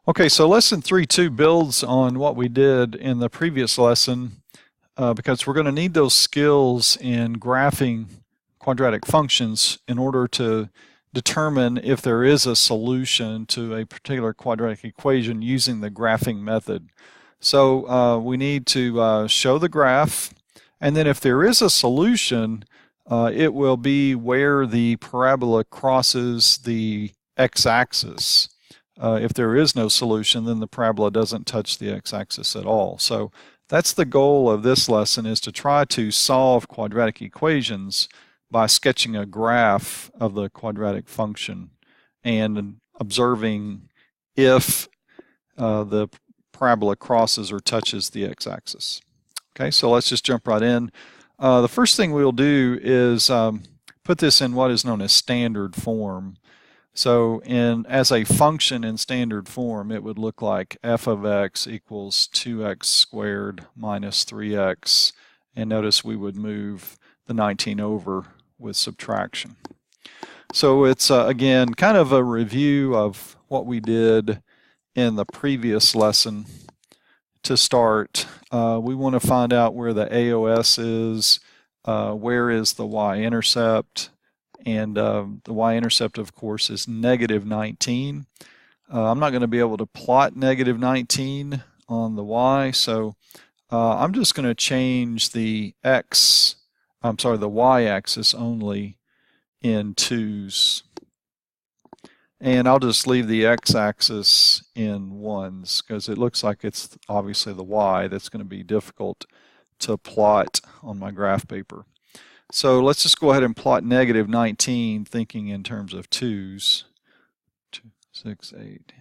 Okay, so lesson 3.2 builds on what we did in the previous lesson because we're going to need those skills in graphing quadratic functions in order to determine if there is a solution to a particular quadratic equation using the graphing method. So we need to show the graph, and then if there is a solution, it will be where the parabola crosses the x-axis. If there is no solution, then the parabola doesn't touch the x-axis at all. So that's the goal of this lesson, is to try to solve quadratic equations by sketching a graph of the quadratic function and observing if the parabola crosses or touches the x-axis. Okay, so let's just jump right in. The first thing we'll do is put this in what is known as standard form. So as a function in standard form, it would look like f of x equals 2x squared minus 3x. And notice we would move the 19 over with subtraction. So it's, again, kind of a review of what we did in the previous lesson. To start, we want to find out where the AOS is, where is the y-intercept, and the y-intercept, of course, is negative 19. I'm not going to be able to plot negative 19 on the y, so I'm just going to change the the y-axis only in 2's. And I'll just leave the x-axis in 1's because it looks like it's obviously the y that's going to be difficult to plot on my graph paper. So let's just go ahead and plot negative 19, thinking in terms of 2's. 2, 6, 8.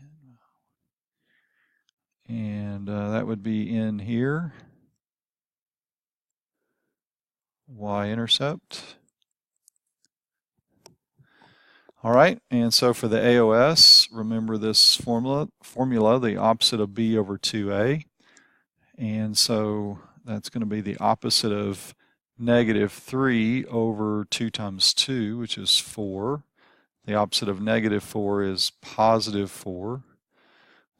And that would be in here. Y-intercept. All right, and so for the AOS, remember this formula, the opposite of b over 2a. And so that's going to be the opposite of negative 3 over 2 times 2, which is 4. The opposite of negative 4 is positive 4.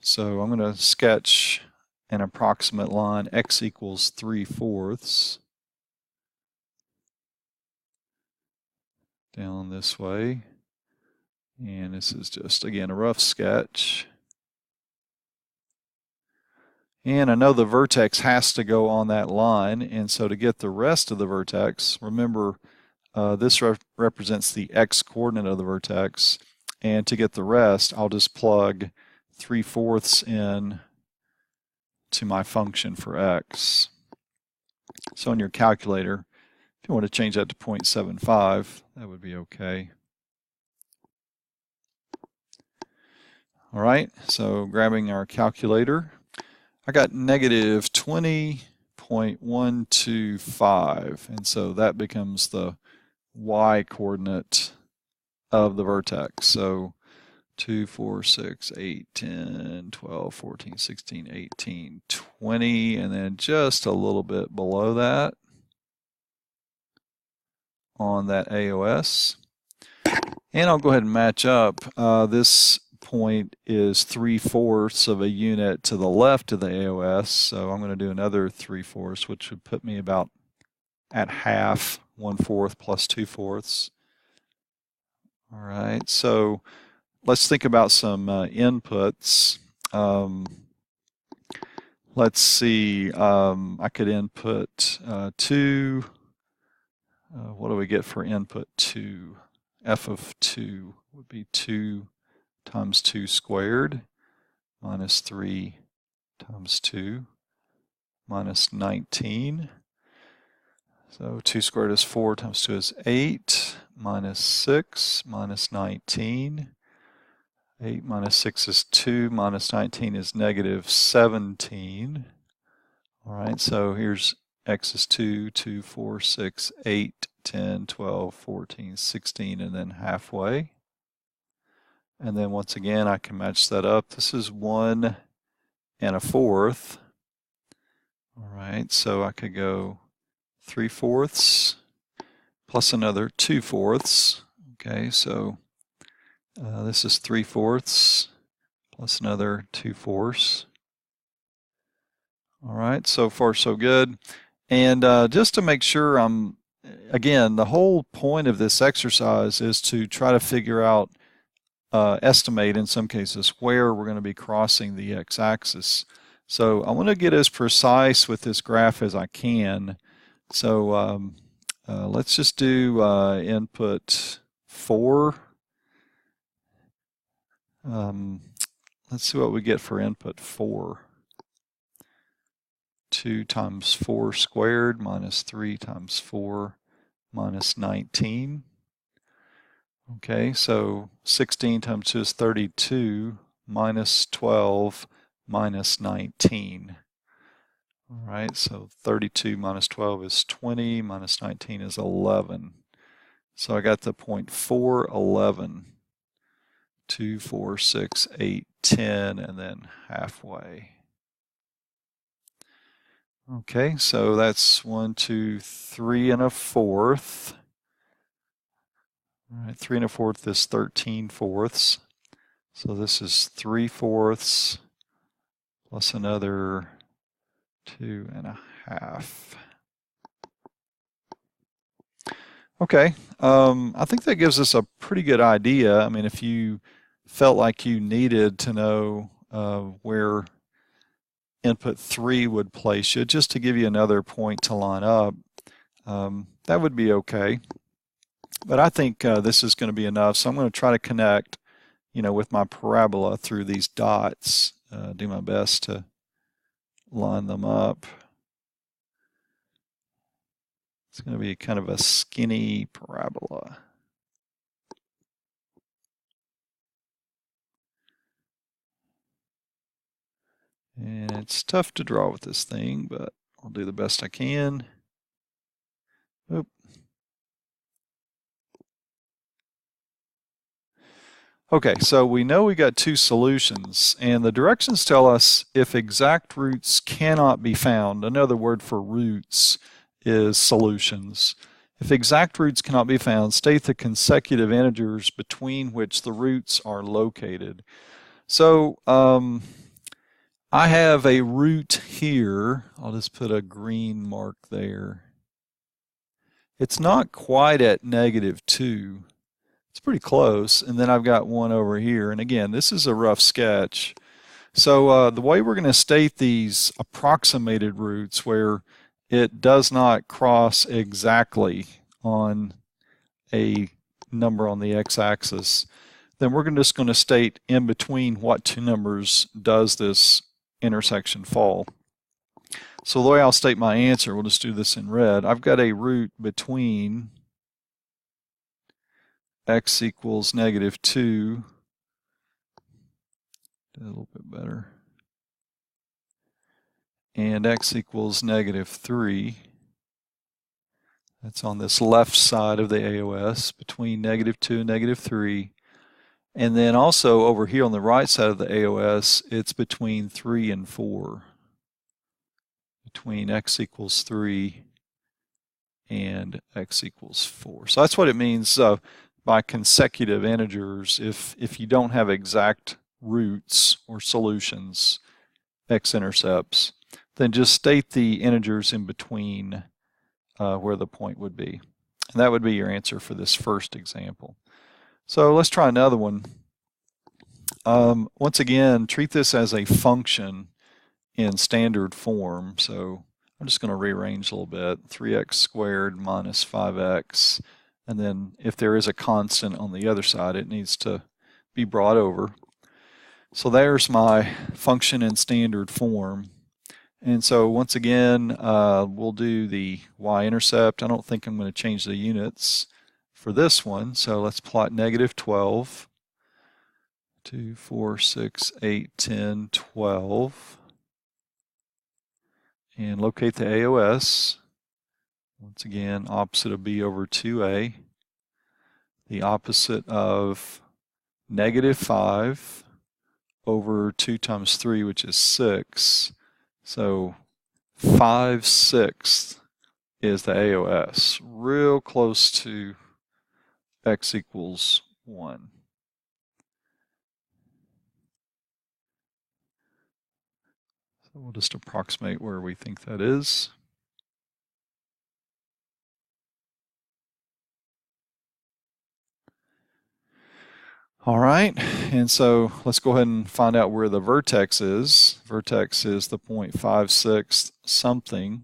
So I'm going to sketch an approximate line, x equals 3/4 down this way. And this is just, again, a rough sketch. And I know the vertex has to go on that line, and so to get the rest of the vertex, remember this represents the x-coordinate of the vertex, and to get the rest, I'll just plug 3/4 in to my function for x. So in your calculator, if you want to change that to 0.75, that would be okay. All right, so grabbing our calculator, I got negative 20.125, and so that becomes the y-coordinate of the vertex. So 2, 4, 6, 8, 10, 12, 14, 16, 18, 20, and then just a little bit below that on that AOS. And I'll go ahead and match up. This point is 3/4 of a unit to the left of the AOS, so I'm going to do another 3/4, which would put me about at half, 1/4 plus 2/4. All right, so let's think about some inputs. Let's see, I could input 2. What do we get for input 2? F of 2 would be 2 times 2 squared minus 3 times 2 minus 19. So 2 squared is 4 times 2 is 8 minus 6 minus 19. 8 minus 6 is 2 minus 19 is negative 17. All right, so here's x is 2, 2, 4, 6, 8, 10, 12, 14, 16, and then halfway. And then once again, I can match that up. This is 1 1/4. All right, so I could go 3/4 plus another 2/4. Okay, so this is 3/4 plus another 2/4. All right, so far so good. And just to make sure again, the whole point of this exercise is to try to figure out, estimate in some cases, where we're going to be crossing the x-axis. So I want to get as precise with this graph as I can. So let's just do input 4. Let's see what we get for input 4. 2 times 4 squared minus 3 times 4 minus 19. Okay, so 16 times 2 is 32 minus 12 minus 19. All right, so 32 minus 12 is 20, minus 19 is 11. So I got the point 4, 11, 2, 4, 6, 8, 10, and then halfway. Okay, so that's 1, 2, 3 1/4. All right, 3 1/4 is 13/4. So this is 3/4 plus another 2 1/2. Okay, I think that gives us a pretty good idea. I mean, if you felt like you needed to know where input 3 would place you, just to give you another point to line up, that would be okay. But I think this is going to be enough, so I'm going to try to connect, with my parabola through these dots, do my best to line them up. It's going to be kind of a skinny parabola. And it's tough to draw with this thing, but I'll do the best I can. Oop. Okay, so we know we got 2 solutions, and the directions tell us if exact roots cannot be found. Another word for roots is solutions. If exact roots cannot be found, state the consecutive integers between which the roots are located. So I have a root here. I'll just put a green mark there. It's not quite at -2. It's pretty close. And then I've got one over here. And again, this is a rough sketch. So the way we're going to state these approximated roots where it does not cross exactly on a number on the x-axis, then we're just going to state in between what 2 numbers does this intersection fall. So the way I'll state my answer, we'll just do this in red. I've got a root between x equals -2, a little bit better, and x equals -3. That's on this left side of the AOS, between -2 and -3. And then also over here on the right side of the AOS, it's between 3 and 4. Between x equals 3 and x equals 4. So that's what it means by consecutive integers. If you don't have exact roots or solutions, x-intercepts, then just state the integers in between where the point would be. And that would be your answer for this first example. So let's try another one. Once again, treat this as a function in standard form. So I'm just going to rearrange a little bit. 3x squared minus 5x. And then if there is a constant on the other side, it needs to be brought over. So there's my function in standard form. And so once again, we'll do the y-intercept. I don't think I'm going to change the units for this one. So let's plot -12, 2, 4, 6, 8, 10, 12. And locate the AOS. Once again, opposite of b over 2a. The opposite of -5 over 2 times 3, which is 6. So 5/6 is the AOS, real close to x equals 1. we'll just approximate where we think that is. All right, and so let's go ahead and find out where the vertex is. Vertex is the 0.56 something.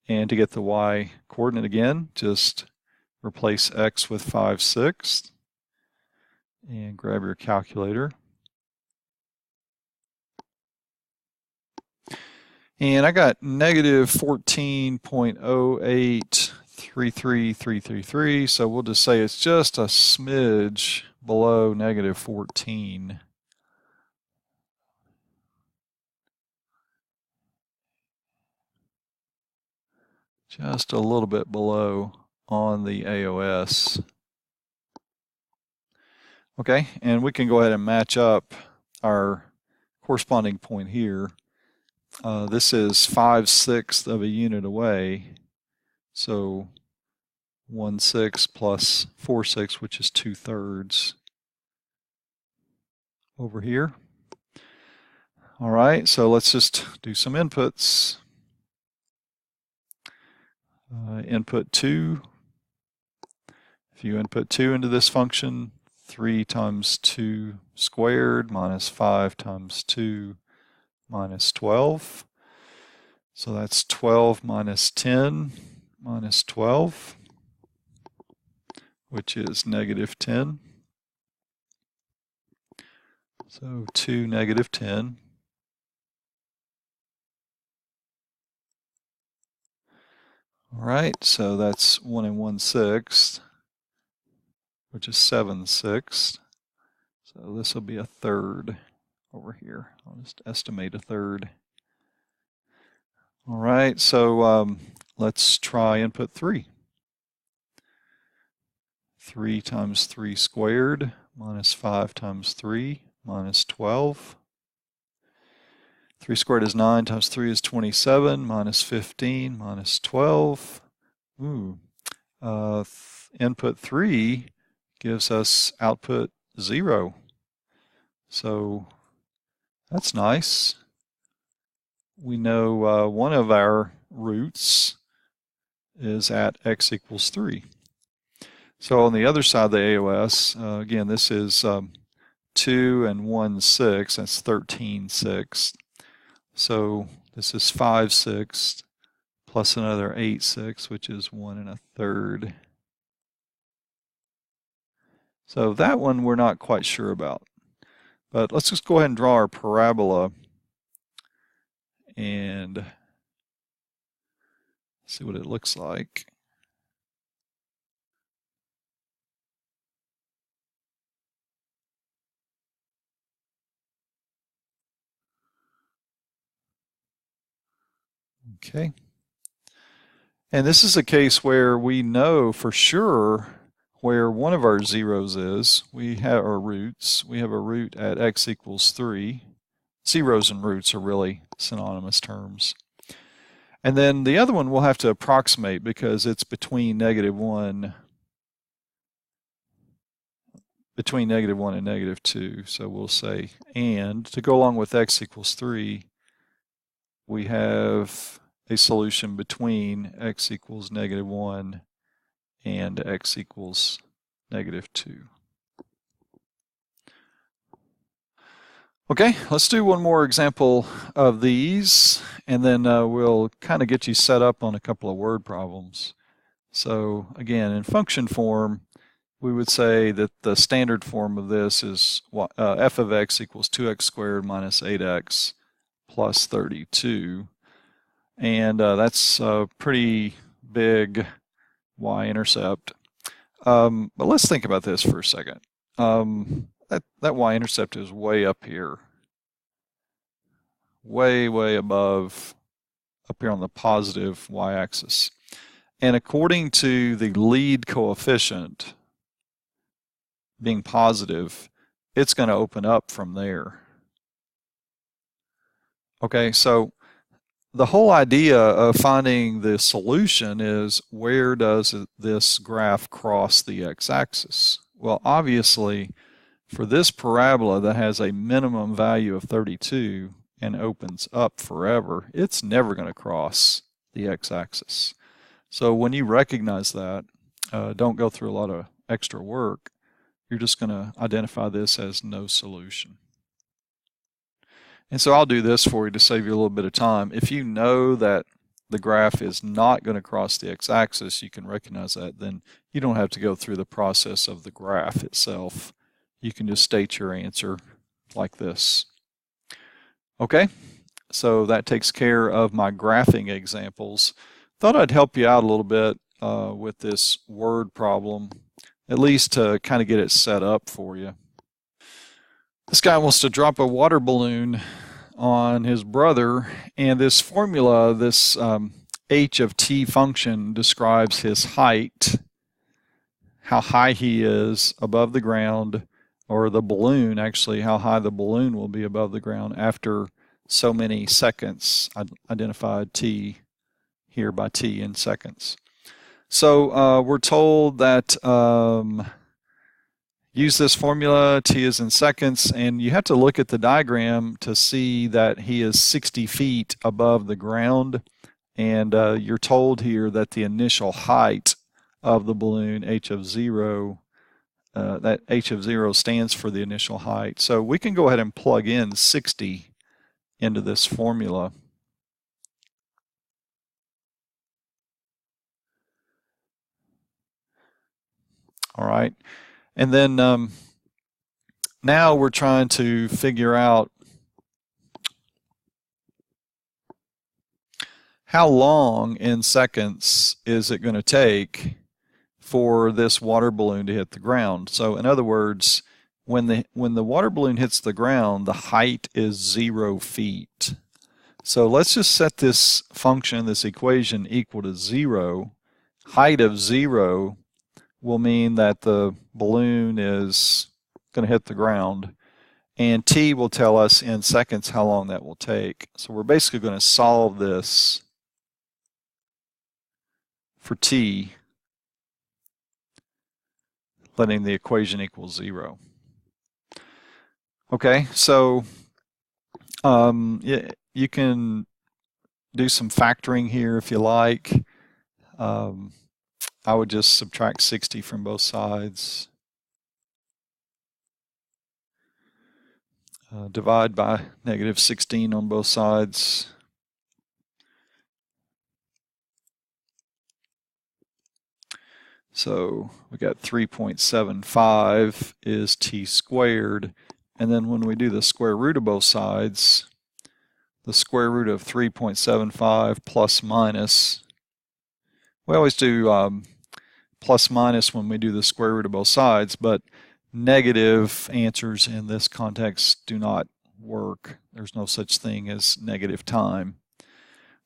And to get the y coordinate again, just replace x with 5/6 and grab your calculator. And I got negative 14.0833333, so we'll just say it's just a smidge below negative 14. Just a little bit below on the AOS. Okay, and we can go ahead and match up our corresponding point here. This is 5/6 of a unit away, so 1/6 plus 4/6, which is 2/3 over here. All right, so let's just do some inputs. Input 2. If you input 2 into this function, 3 times 2 squared minus 5 times 2 minus 12. So that's 12 minus 10 minus 12, which is negative 10. So 2 negative 10. All right, so that's 1 1/6, which is 7/6. So this will be a third over here. I'll just estimate a third. All right, so let's try input 3. 3 times 3 squared minus 5 times 3 minus 12. 3 squared is 9 times 3 is 27 minus 15 minus 12. Input 3 gives us output 0. So that's nice. We know one of our roots is at x equals 3. So on the other side of the AOS, again, this is 2 and 1/6, that's 13/6. So this is 5/6 plus another 8/6, which is 1 1/3. So that one we're not quite sure about. But let's just go ahead and draw our parabola and see what it looks like. Okay. And this is a case where we know for sure where one of our zeros is. We have our roots. We have a root at x equals 3. Zeros and roots are really synonymous terms. And then the other one we'll have to approximate because it's between -1 and -2. So we'll say, and to go along with x equals 3, we have a solution between x equals -1 and x equals -2. Okay, let's do one more example of these, and then we'll kind of get you set up on a couple of word problems. So again, in function form, we would say that the standard form of this is f of x equals 2x squared minus 8x plus 32. And that's a pretty big y-intercept. But let's think about this for a second. That y-intercept is way up here. Way above, up here on the positive y-axis. And according to the lead coefficient being positive, it's going to open up from there. Okay, so the whole idea of finding the solution is where does this graph cross the x-axis? Well, obviously, for this parabola that has a minimum value of 32, and opens up forever, it's never going to cross the x-axis. So when you recognize that, don't go through a lot of extra work. You're just going to identify this as no solution. And so I'll do this for you to save you a little bit of time. If you know that the graph is not going to cross the x-axis, you can recognize that, then you don't have to go through the process of the graph itself. You can just state your answer like this. Okay, so that takes care of my graphing examples. Thought I'd help you out a little bit with this word problem, at least to kind of get it set up for you. This guy wants to drop a water balloon on his brother, and this formula, this h of t function, describes his height, how high he is above the ground, or the balloon, actually, how high the balloon will be above the ground after so many seconds. I identified t here by t in seconds. So we're told that use this formula, t is in seconds, and you have to look at the diagram to see that he is 60 feet above the ground, and you're told here that the initial height of the balloon, h of 0, that h of 0 stands for the initial height. So we can go ahead and plug in 60 into this formula. All right. And then now we're trying to figure out how long in seconds is it going to take for this water balloon to hit the ground. So in other words, when the water balloon hits the ground, the height is 0 feet. So let's just set this function, this equation, equal to 0. Height of 0 will mean that the balloon is going to hit the ground, and t will tell us in seconds how long that will take. So we're basically going to solve this for t, letting the equation equal 0. Okay, so you can do some factoring here if you like. I would just subtract 60 from both sides. Divide by negative 16 on both sides. So we got 3.75 is t squared. And then when we do the square root of both sides, the square root of 3.75 plus minus, we always do plus minus when we do the square root of both sides, but negative answers in this context do not work. There's no such thing as negative time.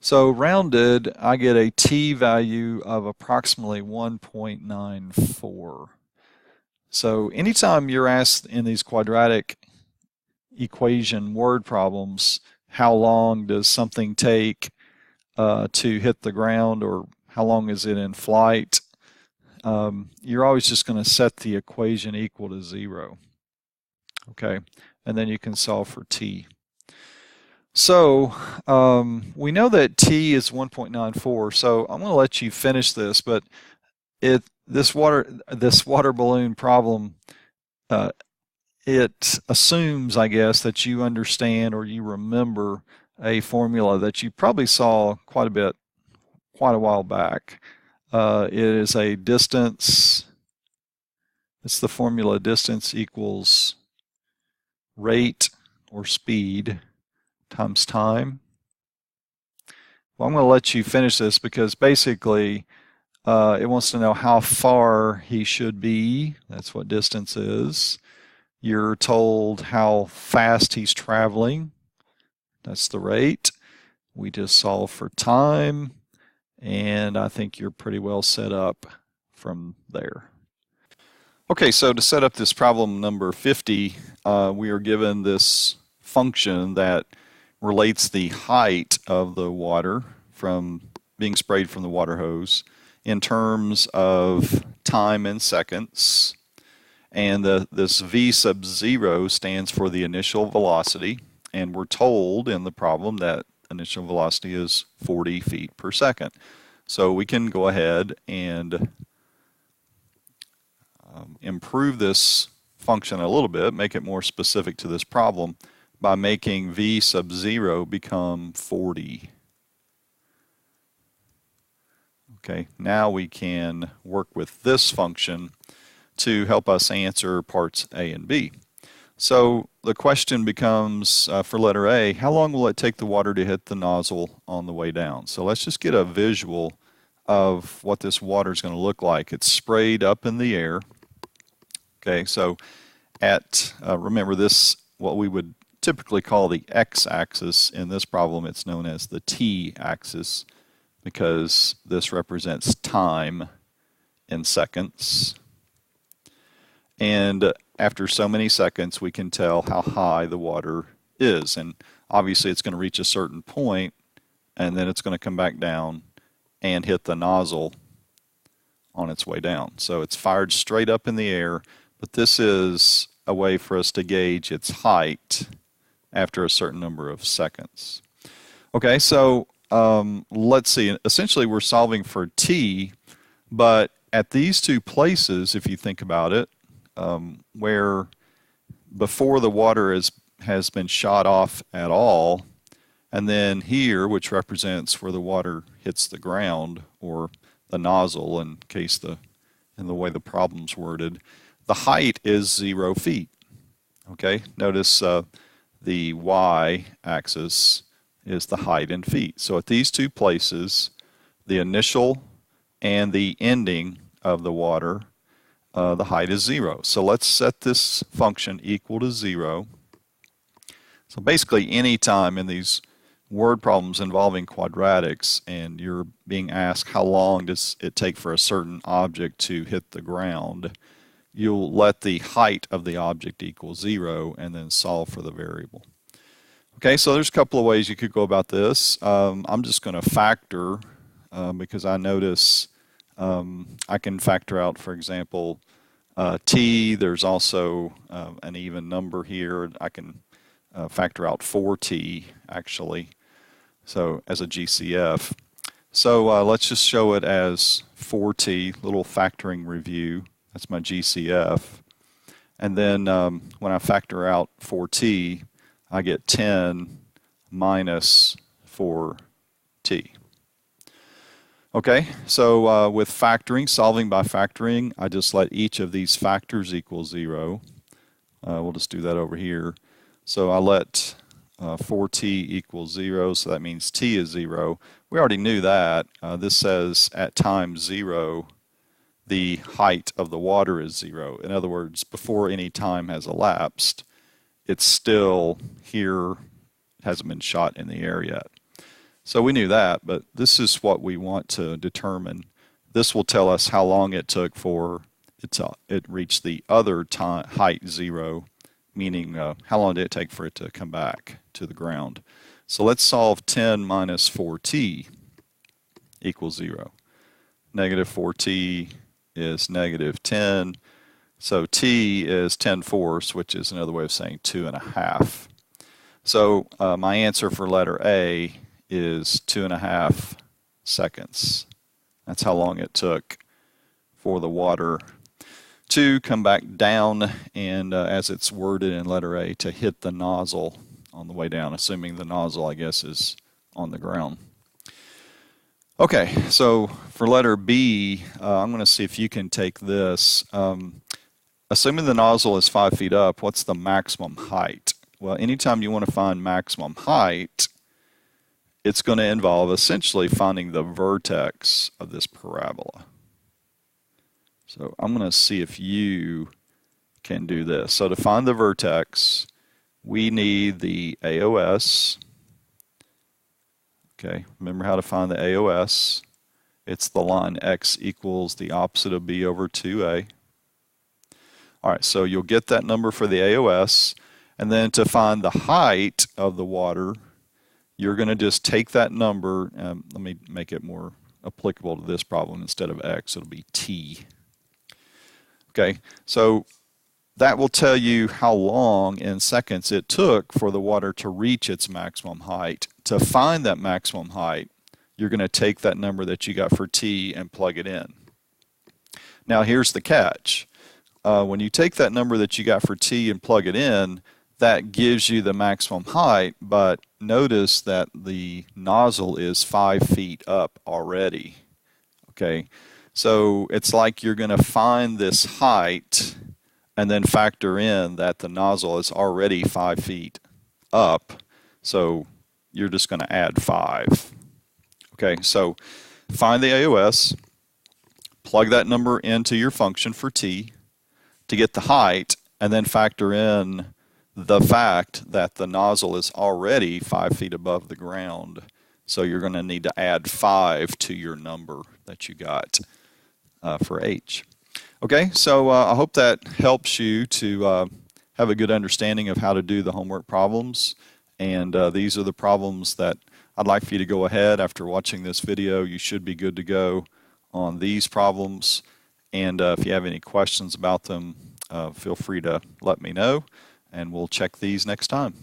So rounded, I get a t value of approximately 1.94. So anytime you're asked in these quadratic equation word problems, how long does something take to hit the ground, or how long is it in flight, you're always just going to set the equation equal to 0. Okay, and then you can solve for t. So we know that t is 1.94, so I'm going to let you finish this, but this water balloon problem, it assumes, I guess, that you understand or you remember a formula that you probably saw quite a while back. It is a distance. It's the formula distance equals rate or speed times time. Well, I'm going to let you finish this because basically it wants to know how far he should be. That's what distance is. You're told how fast he's traveling. That's the rate. We just solve for time, and I think you're pretty well set up from there. Okay, so to set up this problem number 50, we are given this function that relates the height of the water from being sprayed from the water hose in terms of time in seconds. And this v sub 0 stands for the initial velocity, and we're told in the problem that initial velocity is 40 feet per second. So we can go ahead and improve this function a little bit, make it more specific to this problem by making v sub 0 become 40. Okay, now we can work with this function to help us answer parts A and B. So the question becomes, for letter A, how long will it take the water to hit the nozzle on the way down? So let's just get a visual of what this water is going to look like. It's sprayed up in the air. Okay, so at, remember this, what we would typically call the x-axis. In this problem, it's known as the t-axis because this represents time in seconds. And after so many seconds, we can tell how high the water is. And obviously, it's going to reach a certain point, and then it's going to come back down and hit the nozzle on its way down. So it's fired straight up in the air, but this is a way for us to gauge its height after a certain number of seconds. Okay, so let's see. Essentially, we're solving for t, but at these two places, if you think about it, where before the water has been shot off at all, and then here, which represents where the water hits the ground or the nozzle, in the way the problem's worded, the height is 0 feet. Okay, notice the y-axis is the height in feet. So at these two places, the initial and the ending of the water, the height is 0. So let's set this function equal to 0. So basically, any time in these word problems involving quadratics and you're being asked how long does it take for a certain object to hit the ground, you'll let the height of the object equal 0 and then solve for the variable. Okay, so there's a couple of ways you could go about this. I'm just going to factor because I notice I can factor out, for example, t. There's also an even number here. I can factor out 4t actually, so as a GCF. So let's just show it as 4t, little factoring review. That's my GCF. And then when I factor out 4t, I get 10 minus 4t. Okay, so with factoring, solving by factoring, I just let each of these factors equal 0. We'll just do that over here. So I let 4t equal 0, so that means t is 0. We already knew that. This says at time 0, the height of the water is 0. In other words, before any time has elapsed, it's still here, it hasn't been shot in the air yet. So we knew that, but this is what we want to determine. This will tell us how long it took for it reached the other time, height 0, meaning how long did it take for it to come back to the ground. So let's solve 10 minus 4t equals 0. Negative 4t is negative 10. So t is 10/4, which is another way of saying 2.5. So my answer for letter A is 2.5 seconds. That's how long it took for the water to come back down and, as it's worded in letter A, to hit the nozzle on the way down, assuming the nozzle, I guess, is on the ground. Okay, so for letter B, I'm going to see if you can take this. Assuming the nozzle is 5 feet up, what's the maximum height? Well, anytime you want to find maximum height, it's going to involve essentially finding the vertex of this parabola. So I'm going to see if you can do this. So to find the vertex, we need the AOS. Okay, remember how to find the AOS. It's the line x equals the opposite of b over 2a. All right, so you'll get that number for the AOS, and then to find the height of the water, you're going to just take that number, let me make it more applicable to this problem. Instead of x, it'll be t. Okay, so that will tell you how long in seconds it took for the water to reach its maximum height. To find that maximum height, you're going to take that number that you got for T and plug it in. Now here's the catch. When you take that number that you got for T and plug it in, that gives you the maximum height, but notice that the nozzle is 5 feet up already. Okay, so it's like you're going to find this height and then factor in that the nozzle is already 5 feet up, so you're just going to add 5. Okay, so find the AOS, plug that number into your function for T to get the height, and then factor in the fact that the nozzle is already 5 feet above the ground. So you're going to need to add 5 to your number that you got for H. Okay, so I hope that helps you to have a good understanding of how to do the homework problems. And these are the problems that I'd like for you to go ahead after watching this video. You should be good to go on these problems. And if you have any questions about them, feel free to let me know, and we'll check these next time.